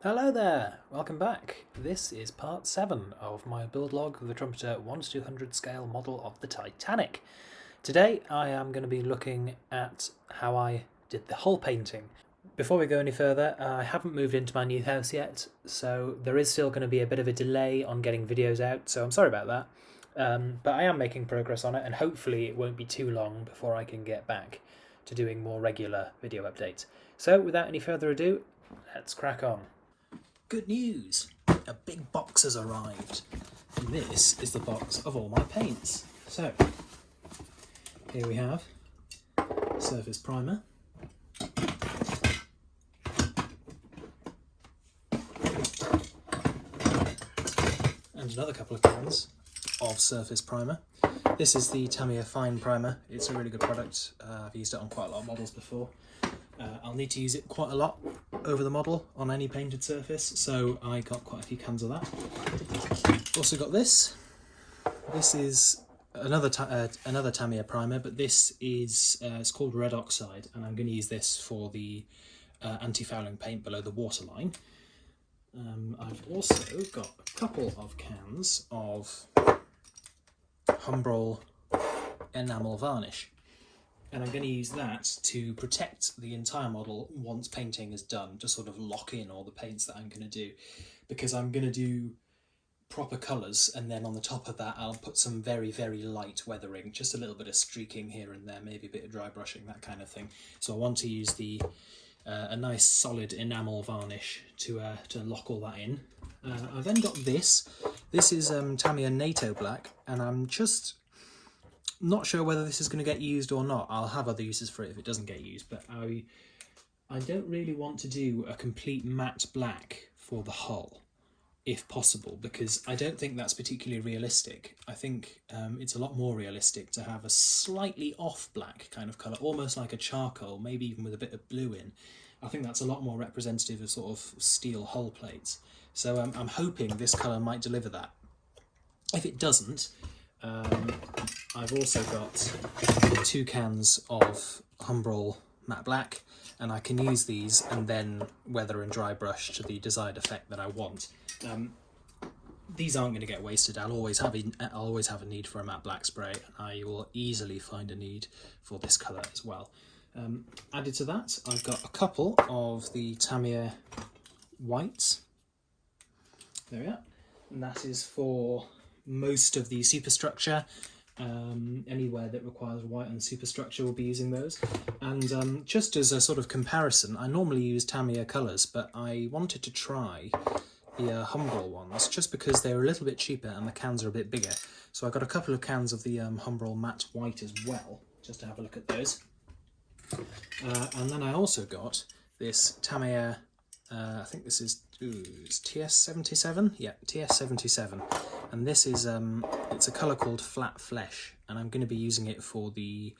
Hello there, welcome back. This is part 7 of my build log of the Trumpeter 1:200 scale model of the Titanic. Today I am going to be looking at how I did the hull painting. Before we go any further, I haven't moved into my new house yet, so there is still going to be a bit of a delay on getting videos out, so I'm sorry about that. But I am making progress on it, and hopefully it won't be too long before I can get back to doing more regular video updates. So without any further ado, let's crack on. Good news! A big box has arrived. And this is the box of all my paints. So, here we have surface primer. And another couple of cans of surface primer. This is the Tamiya Fine Primer. It's a really good product. I've used it on quite a lot of models before. I'll need to use it quite a lot over the model on any painted surface, so I got quite a few cans of that. Also got this. This is another Tamiya primer, but this is it's called Red Oxide, and I'm going to use this for the anti-fouling paint below the waterline. I've also got a couple of cans of Humbrol enamel varnish. And I'm going to use that to protect the entire model once painting is done, to sort of lock in all the paints that I'm going to do, because I'm going to do proper colours, and then on the top of that I'll put some very, very light weathering, just a little bit of streaking here and there, maybe a bit of dry brushing, that kind of thing. So I want to use the a nice solid enamel varnish to lock all that in. I've then got this. This is Tamiya NATO Black, and I'm just not sure whether this is going to get used or not. I'll have other uses for it if it doesn't get used, but I don't really want to do a complete matte black for the hull, if possible, because I don't think that's particularly realistic. I think it's a lot more realistic to have a slightly off black kind of colour, almost like a charcoal, maybe even with a bit of blue in. I think that's a lot more representative of sort of steel hull plates. So I'm hoping this colour might deliver that. If it doesn't, I've also got 2 cans of Humbrol Matte Black, and I can use these and then weather and dry brush to the desired effect that I want. These aren't going to get wasted. I'll always have a need for a matte black spray, and I will easily find a need for this colour as well. Added to that, I've got a couple of the Tamiya whites. There we are. And that is for most of the superstructure. Anywhere that requires white and superstructure will be using those. And just as a sort of comparison, I normally use Tamiya colours, but I wanted to try the Humbrol ones just because they're a little bit cheaper and the cans are a bit bigger. So I got a couple of cans of the Humbrol Matte White as well, just to have a look at those. And then I also got this Tamiya, I think this is it's TS77? Yeah, TS77. And this is, it's a colour called Flat Flesh, and I'm going to be using it for the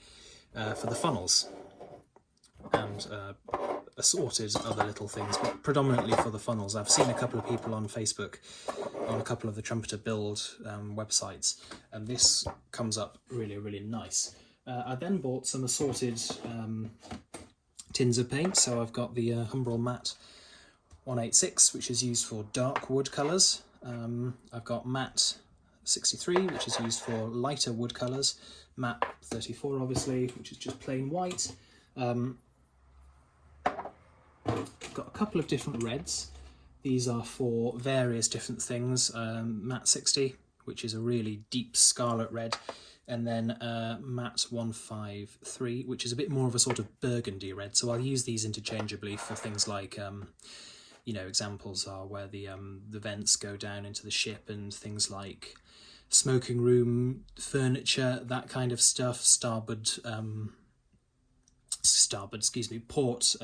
funnels and assorted other little things, but predominantly for the funnels. I've seen a couple of people on Facebook on a couple of the Trumpeter build websites, and this comes up really, really nice. I then bought some assorted tins of paint, so I've got the Humbrol Matte 186, which is used for dark wood colours. I've got Matte 63, which is used for lighter wood colours. Matte 34, obviously, which is just plain white. I've got a couple of different reds. These are for various different things. Matte 60, which is a really deep scarlet red. And then Matte 153, which is a bit more of a sort of burgundy red. So I'll use these interchangeably for things like you know, examples are where the vents go down into the ship, and things like smoking room furniture, that kind of stuff. Starboard, port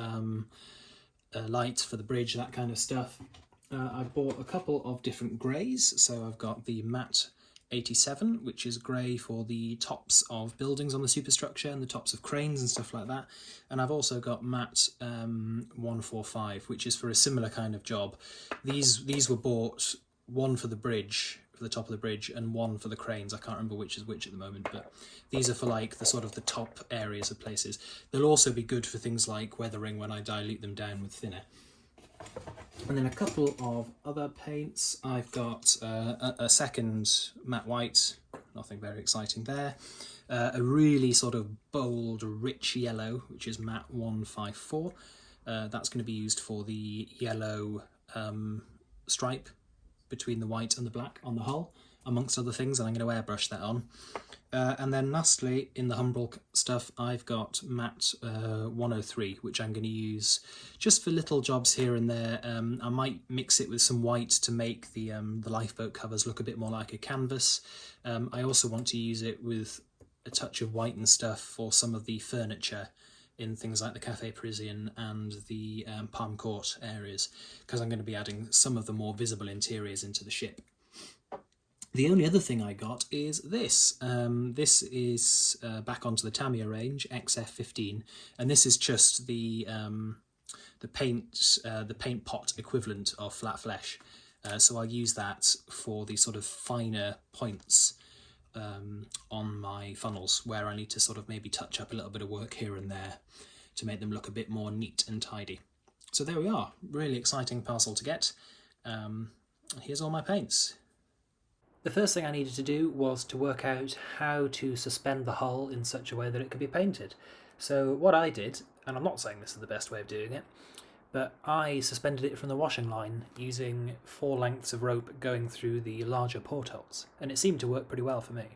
light for the bridge, that kind of stuff. I bought a couple of different greys, so I've got the Matte 87, which is grey for the tops of buildings on the superstructure and the tops of cranes and stuff like that. And I've also got Matte 145, which is for a similar kind of job. These were bought, one for the bridge, for the top of the bridge, and one for the cranes. I can't remember which is which at the moment, but these are for like the sort of the top areas of places. They'll also be good for things like weathering when I dilute them down with thinner. And then a couple of other paints. I've got a second matte white, nothing very exciting there. A really sort of bold, rich yellow, which is matte 154. That's going to be used for the yellow stripe between the white and the black on the hull, amongst other things, and I'm going to airbrush that on. And then lastly, in the Humbrol stuff, I've got matte 103, which I'm going to use just for little jobs here and there. I might mix it with some white to make the lifeboat covers look a bit more like a canvas. I also want to use it with a touch of white and stuff for some of the furniture in things like the Café Parisien and the Palm Court areas, because I'm going to be adding some of the more visible interiors into the ship. The only other thing I got is this. This is back onto the Tamiya range, XF15, and this is just the paint pot equivalent of flat flesh. So I'll use that for the sort of finer points on my funnels, where I need to sort of maybe touch up a little bit of work here and there to make them look a bit more neat and tidy. So there we are, really exciting parcel to get. Here's all my paints. The first thing I needed to do was to work out how to suspend the hull in such a way that it could be painted. So what I did, and I'm not saying this is the best way of doing it, but I suspended it from the washing line using 4 lengths of rope going through the larger portholes, and it seemed to work pretty well for me.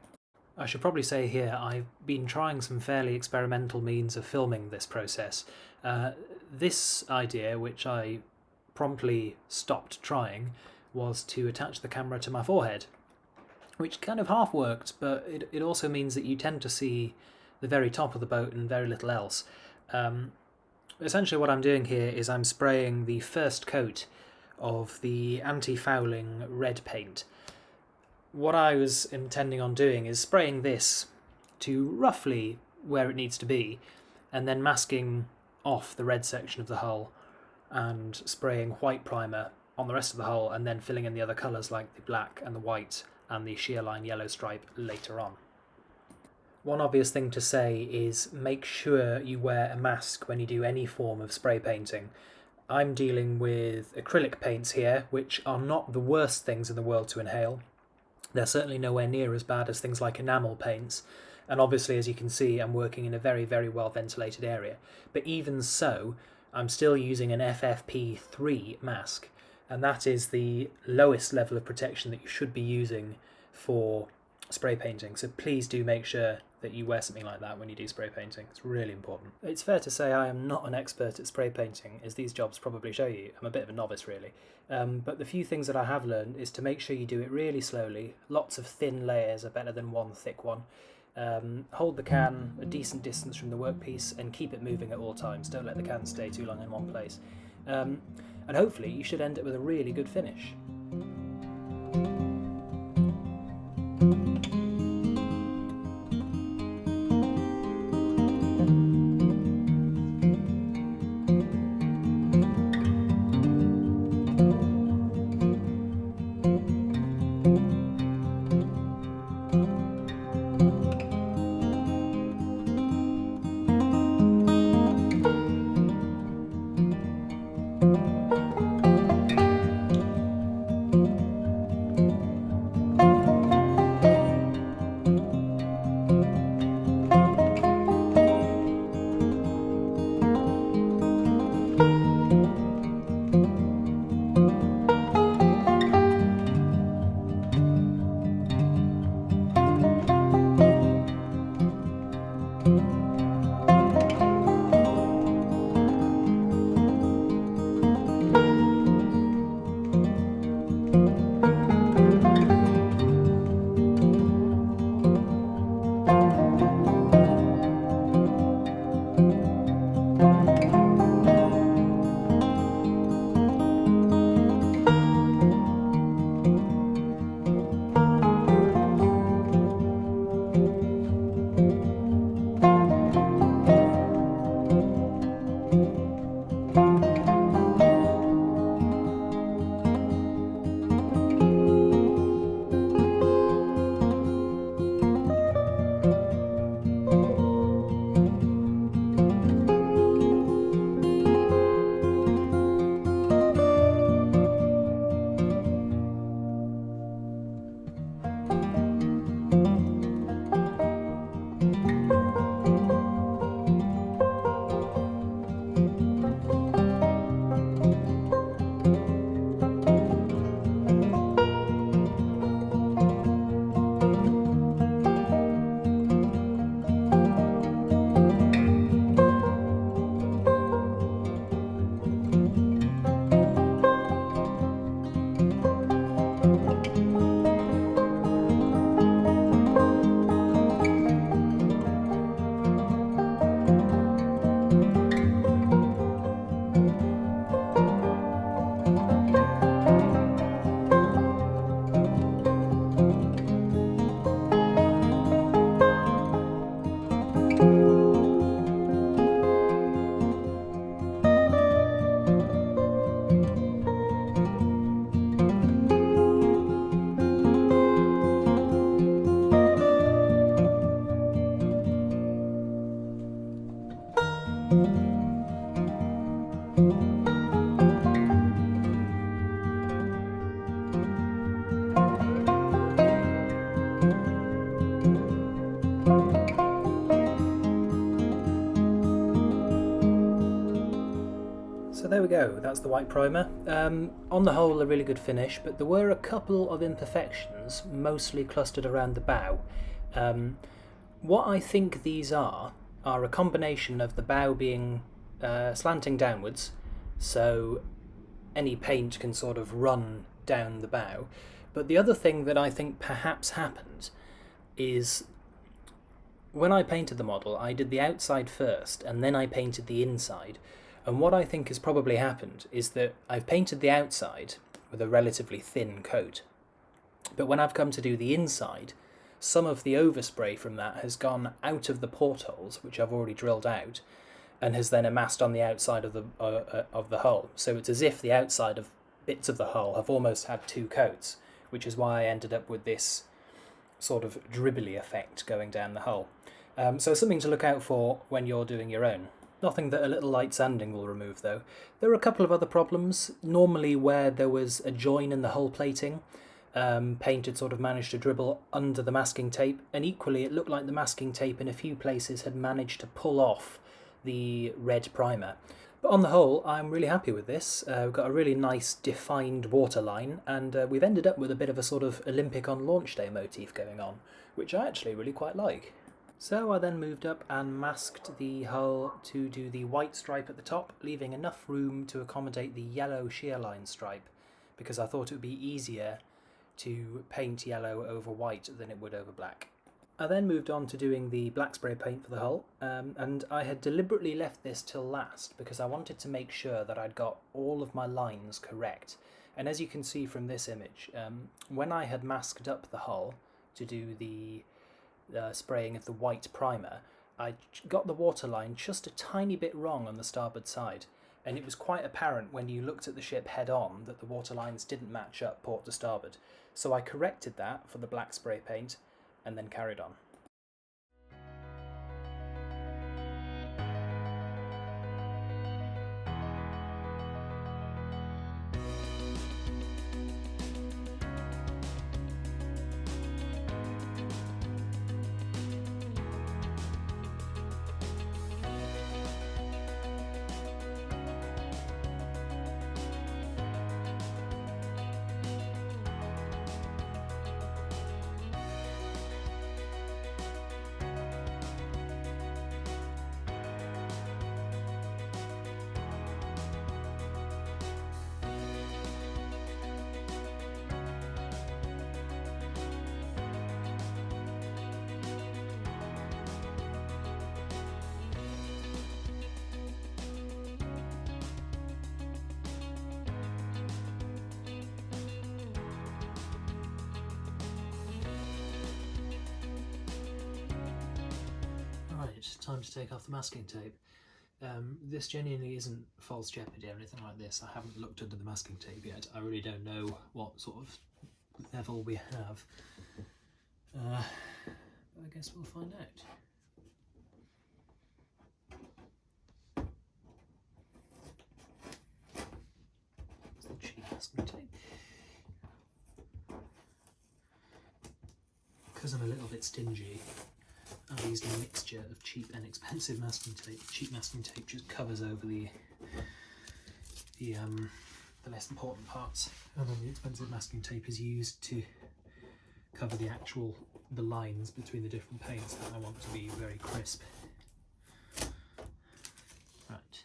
I should probably say here I've been trying some fairly experimental means of filming this process. This idea, which I promptly stopped trying, was to attach the camera to my forehead, which kind of half worked, but it also means that you tend to see the very top of the boat and very little else. Essentially what I'm doing here is I'm spraying the first coat of the anti-fouling red paint. What I was intending on doing is spraying this to roughly where it needs to be, and then masking off the red section of the hull and spraying white primer on the rest of the hull, and then filling in the other colours like the black and the white and the sheer line yellow stripe later on. One obvious thing to say is make sure you wear a mask when you do any form of spray painting. I'm dealing with acrylic paints here, which are not the worst things in the world to inhale. They're certainly nowhere near as bad as things like enamel paints, and obviously, as you can see, I'm working in a very, very well ventilated area. But even so, I'm still using an FFP3 mask, and that is the lowest level of protection that you should be using for spray painting. So please do make sure that you wear something like that when you do spray painting. It's really important. It's fair to say I am not an expert at spray painting, as these jobs probably show you. I'm a bit of a novice, really. But the few things that I have learned is to make sure you do it really slowly. Lots of thin layers are better than one thick one. Hold the can a decent distance from the workpiece and keep it moving at all times. Don't let the can stay too long in one place. And hopefully you should end up with a really good finish. go, that's the white primer. On the whole, a really good finish, but there were a couple of imperfections, mostly clustered around the bow. What I think these are a combination of the bow being slanting downwards, so any paint can sort of run down the bow. But the other thing that I think perhaps happened is when I painted the model, I did the outside first and then I painted the inside. And what I think has probably happened is that I've painted the outside with a relatively thin coat. But when I've come to do the inside, some of the overspray from that has gone out of the portholes, which I've already drilled out, and has then amassed on the outside of the hull. So it's as if the outside of bits of the hull have almost had two coats, which is why I ended up with this sort of dribbly effect going down the hull. So something to look out for when you're doing your own. Nothing that a little light sanding will remove though. There are a couple of other problems. Normally where there was a join in the hull plating, paint had sort of managed to dribble under the masking tape, and equally it looked like the masking tape in a few places had managed to pull off the red primer. But on the whole, I'm really happy with this. We've got a really nice defined waterline, and we've ended up with a bit of a sort of Olympic on launch day motif going on, which I actually really quite like. So I then moved up and masked the hull to do the white stripe at the top, leaving enough room to accommodate the yellow shear line stripe, because I thought it would be easier to paint yellow over white than it would over black. I then moved on to doing the black spray paint for the hull, and I had deliberately left this till last because I wanted to make sure that I'd got all of my lines correct. And as you can see from this image, when I had masked up the hull to do the spraying of the white primer, I got the waterline just a tiny bit wrong on the starboard side, and it was quite apparent when you looked at the ship head on that the waterlines didn't match up port to starboard. So I corrected that for the black spray paint and then carried on. Time to take off the masking tape. This genuinely isn't false jeopardy or anything like this. I haven't looked under the masking tape yet. I really don't know what sort of level we have. I guess we'll find out. It's the cheap masking tape. Because I'm a little bit stingy, I've used a mixture of cheap and expensive masking tape. Cheap masking tape just covers over the less important parts, and then the expensive masking tape is used to cover the lines between the different paints that I want to be very crisp. Right.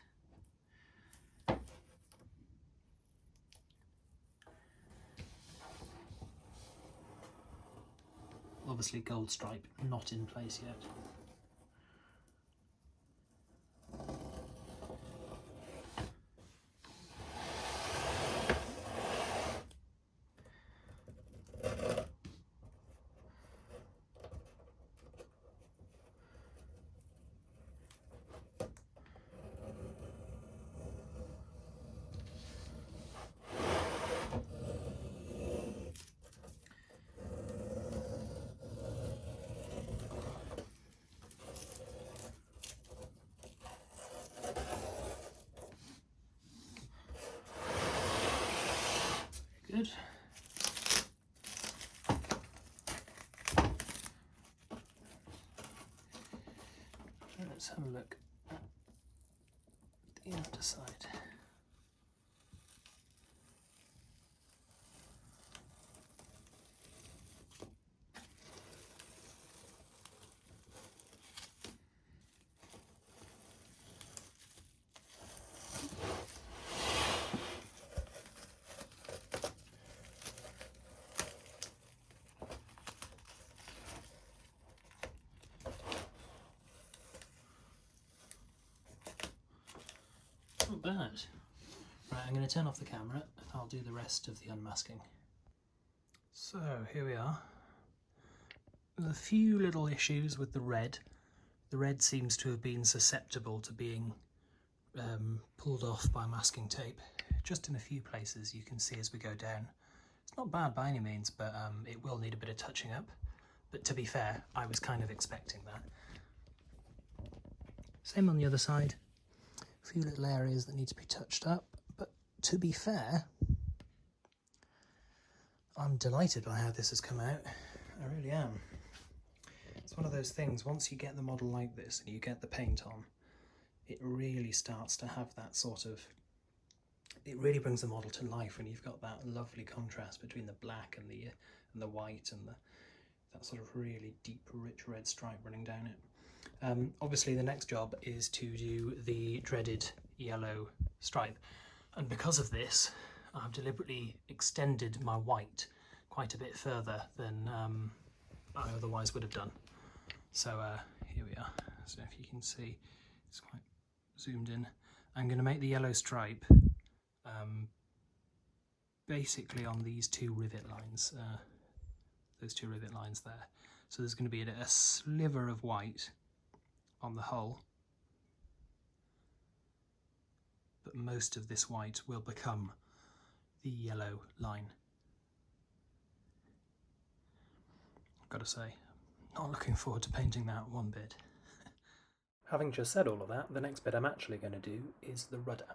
Obviously gold stripe not in place yet. Good. Let's have a look at the underside. bad. Right, I'm going to turn off the camera and I'll do the rest of the unmasking. So here we are. There's a few little issues with the red. The red seems to have been susceptible to being pulled off by masking tape. Just in a few places you can see as we go down. It's not bad by any means, but it will need a bit of touching up. But to be fair, I was kind of expecting that. Same on the other side. A few little areas that need to be touched up, but to be fair, I'm delighted by how this has come out. I really am. It's one of those things, once you get the model like this and you get the paint on, it really starts to have that sort of, it really brings the model to life when you've got that lovely contrast between the black and the white and that sort of really deep, rich red stripe running down it. Obviously the next job is to do the dreaded yellow stripe, and because of this I've deliberately extended my white quite a bit further than I otherwise would have done. So here we are. So if you can see, it's quite zoomed in. I'm going to make the yellow stripe basically on these two rivet lines, those two rivet lines there. So there's going to be a sliver of white on the hull, but most of this white will become the yellow line. I've got to say, not looking forward to painting that one bit. Having just said all of that, the next bit I'm actually going to do is the rudder.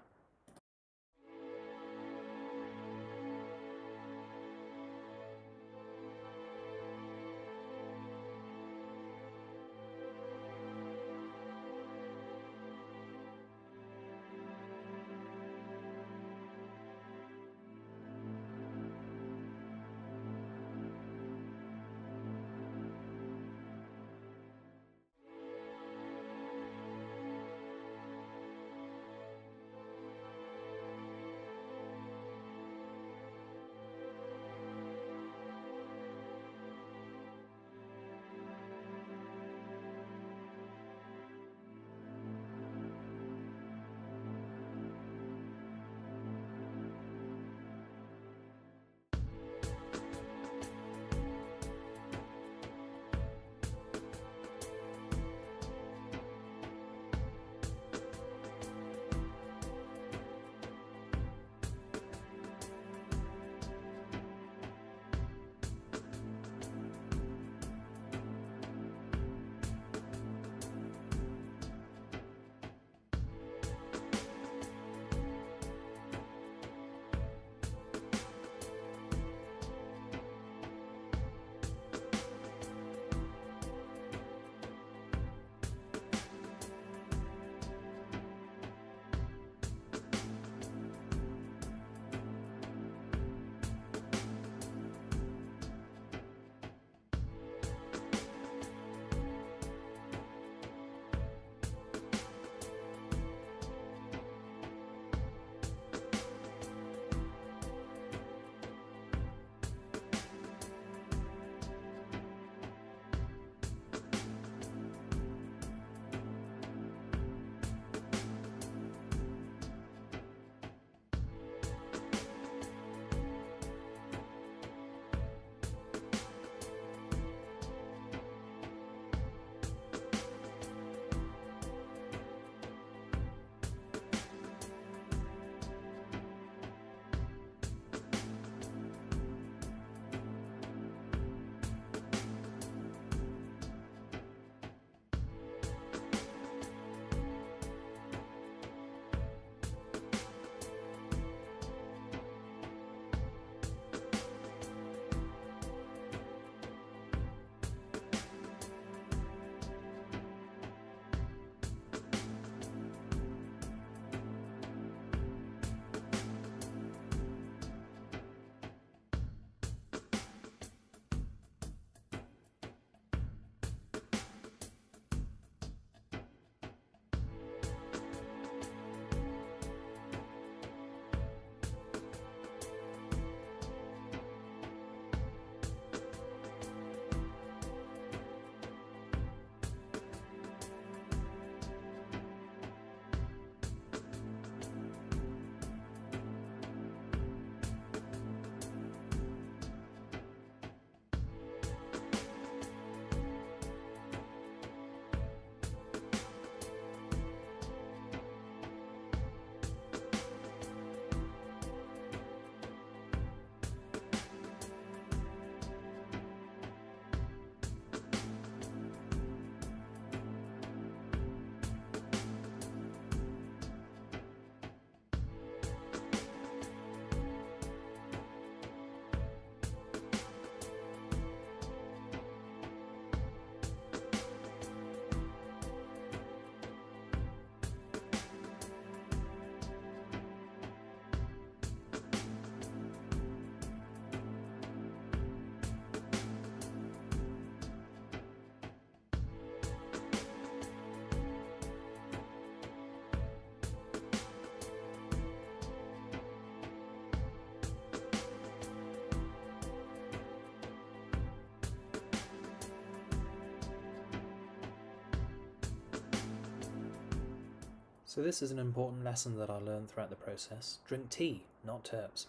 So this is an important lesson that I learned throughout the process. Drink tea, not terps.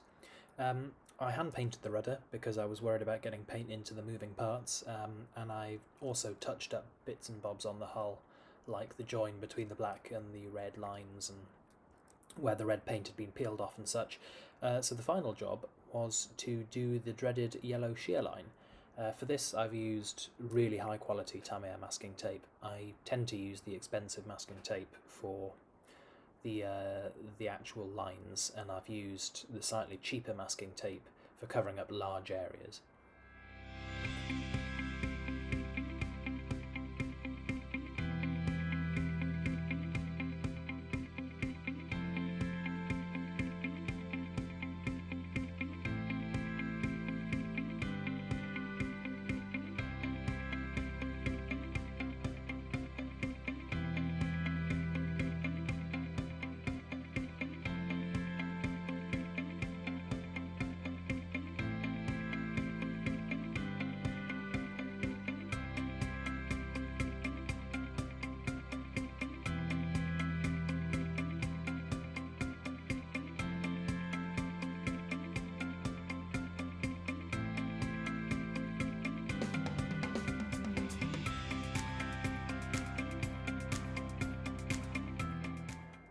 I hand painted the rudder because I was worried about getting paint into the moving parts, and I also touched up bits and bobs on the hull, like the join between the black and the red lines and where the red paint had been peeled off and such. So the final job was to do the dreaded yellow shear line. For this I've used really high quality Tamiya masking tape. I tend to use the expensive masking tape for the actual lines, and I've used the slightly cheaper masking tape for covering up large areas.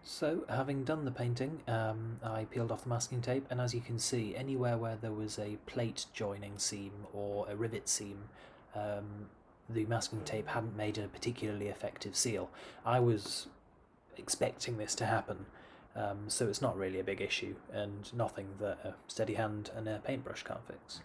So, having done the painting, I peeled off the masking tape, and as you can see, anywhere where there was a plate joining seam or a rivet seam, the masking tape hadn't made a particularly effective seal. I was expecting this to happen, so it's not really a big issue, and nothing that a steady hand and a paintbrush can't fix.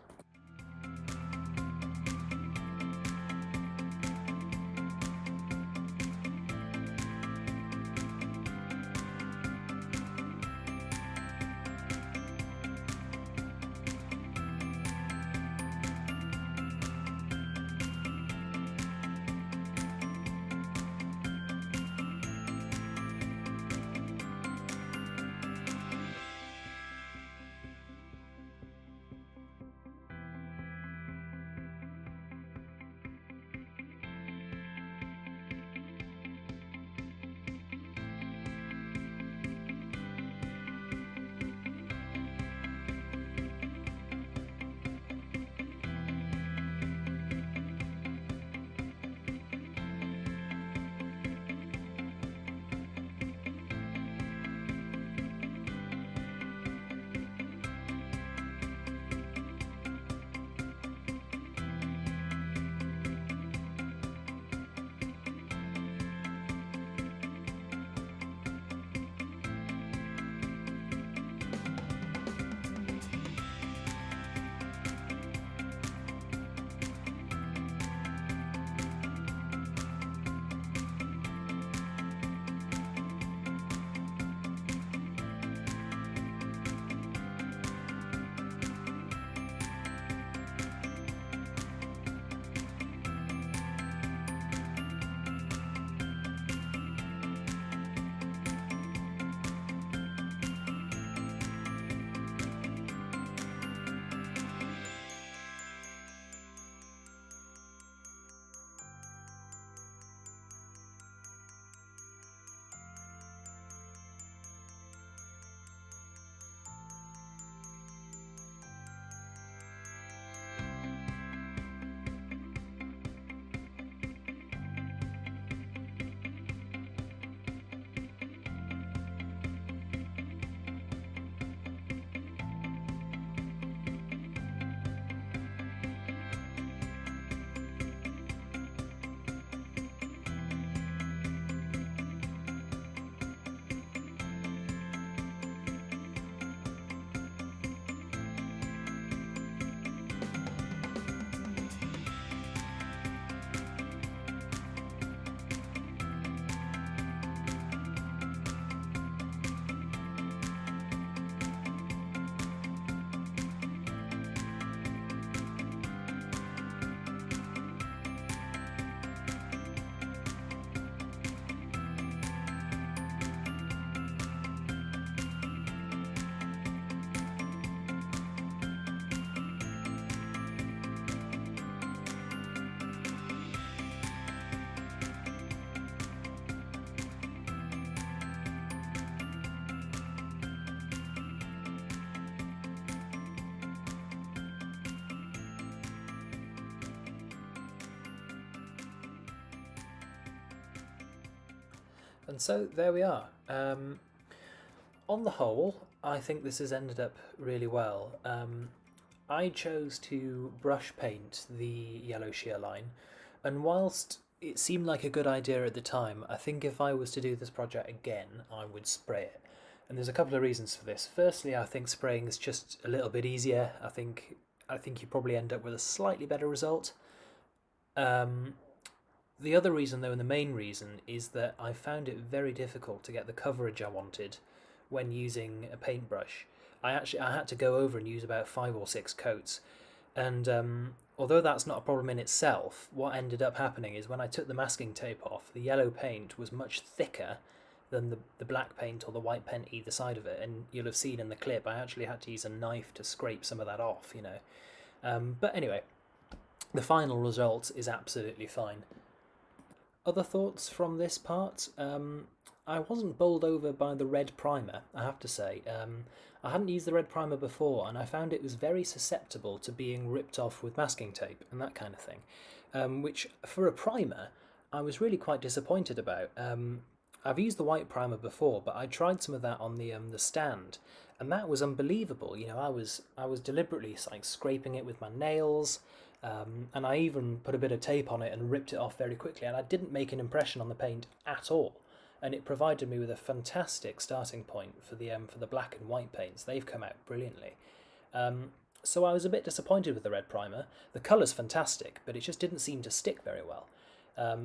And so there we are. On the whole, I think this has ended up really well. I chose to brush paint the yellow sheer line, and whilst it seemed like a good idea at the time, I think if I was to do this project again, I would spray it. And there's a couple of reasons for this. Firstly, I think spraying is just a little bit easier. I think you probably end up with a slightly better result. The other reason, though, and the main reason, is that I found it very difficult to get the coverage I wanted when using a paintbrush. I had to go over and use about 5 or 6 coats, and although that's not a problem in itself, what ended up happening is when I took the masking tape off, the yellow paint was much thicker than the black paint or the white paint either side of it, and you'll have seen in the clip I actually had to use a knife to scrape some of that off, you know. But anyway, the final result is absolutely fine. Other thoughts from this part? I wasn't bowled over by the red primer, I have to say. I hadn't used the red primer before, and I found it was very susceptible to being ripped off with masking tape and that kind of thing, which, for a primer, I was really quite disappointed about. I've used the white primer before, but I tried some of that on the stand, and that was unbelievable. You know, I was deliberately like scraping it with my nails, and I even put a bit of tape on it and ripped it off very quickly, and I didn't make an impression on the paint at all. And it provided me with a fantastic starting point for the black and white paints. They've come out brilliantly. So I was a bit disappointed with the red primer. The colour's fantastic, but it just didn't seem to stick very well.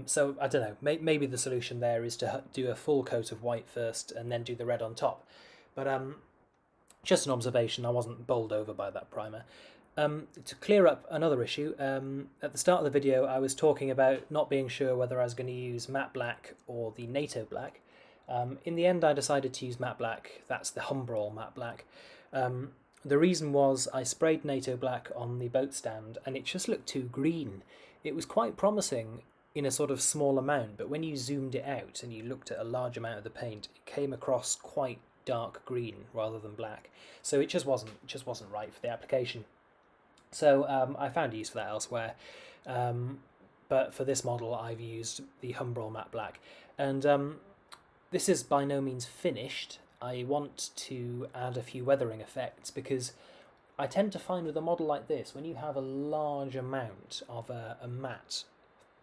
So I don't know, maybe the solution there is to do a full coat of white first and then do the red on top. But just an observation, I wasn't bowled over by that primer. To clear up another issue, at the start of the video I was talking about not being sure whether I was going to use matte black or the NATO black. In the end I decided to use matte black. That's the Humbrol matte black. The reason was I sprayed NATO black on the boat stand and it just looked too green. It was quite promising in a sort of small amount, but when you zoomed it out and you looked at a large amount of the paint, it came across quite dark green rather than black. So it just wasn't right for the application. So I found a use for that elsewhere, but for this model I've used the Humbrol matte black, and this is by no means finished. I want to add a few weathering effects because I tend to find with a model like this, when you have a large amount of a matte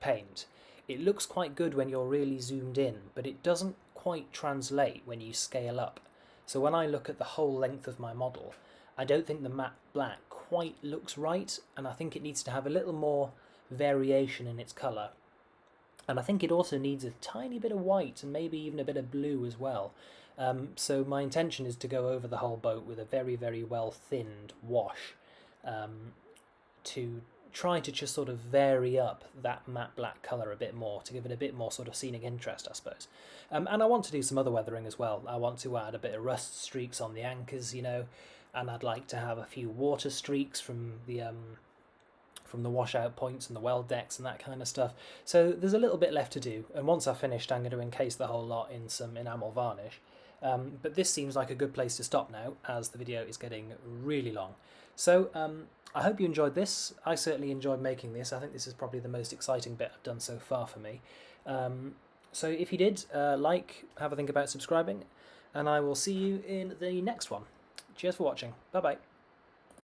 paint, it looks quite good when you're really zoomed in, but it doesn't quite translate when you scale up. So when I look at the whole length of my model, I don't think the matte black quite looks right, and I think it needs to have a little more variation in its colour. And I think it also needs a tiny bit of white and maybe even a bit of blue as well. So my intention is to go over the whole boat with a very, very well thinned wash to try to just sort of vary up that matte black colour a bit more, to give it a bit more sort of scenic interest, I suppose. And I want to do some other weathering as well. I want to add a bit of rust streaks on the anchors, you know, and I'd like to have a few water streaks from the washout points and the weld decks and that kind of stuff. So there's a little bit left to do, and once I've finished I'm going to encase the whole lot in some enamel varnish. But this seems like a good place to stop now, as the video is getting really long. So I hope you enjoyed this. I certainly enjoyed making this. I think this is probably the most exciting bit I've done so far for me. So if you did, have a think about subscribing, and I will see you in the next one. Cheers for watching. Bye-bye.